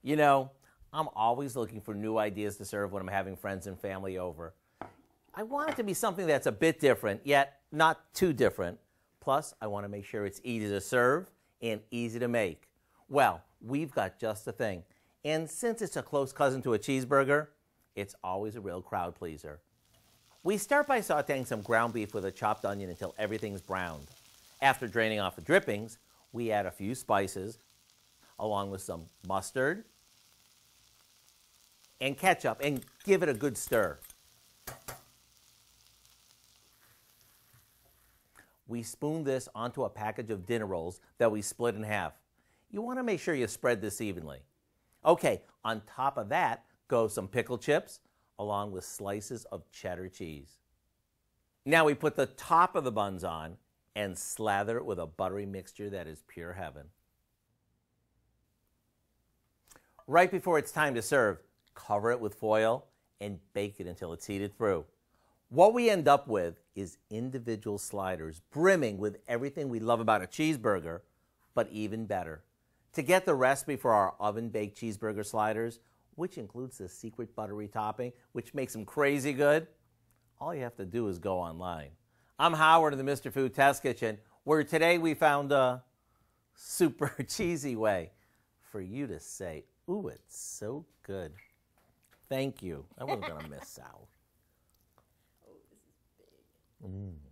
You know, I'm always looking for new ideas to serve when I'm having friends and family over. I want it to be something that's a bit different, yet not too different. Plus, I want to make sure it's easy to serve and easy to make. Well, we've got just the thing. And since it's a close cousin to a cheeseburger, it's always a real crowd pleaser. We start by sauteing some ground beef with a chopped onion until everything's browned. After draining off the drippings, we add a few spices, along with some mustard and ketchup, and give it a good stir. We spoon this onto a package of dinner rolls that we split in half. You want to make sure you spread this evenly. Okay, on top of that go some pickle chips, along with slices of cheddar cheese. Now we put the top of the buns on and slather it with a buttery mixture that is pure heaven. Right before it's time to serve, cover it with foil and bake it until it's heated through. What we end up with is individual sliders brimming with everything we love about a cheeseburger, but even better. To get the recipe for our oven-baked cheeseburger sliders, which includes the secret buttery topping, which makes them crazy good, all you have to do is go online. I'm Howard in the Mr. Food Test Kitchen, where today we found a super cheesy way for you to say, ooh, it's so good. Thank you. I wasn't going to miss out. Oh, this is big.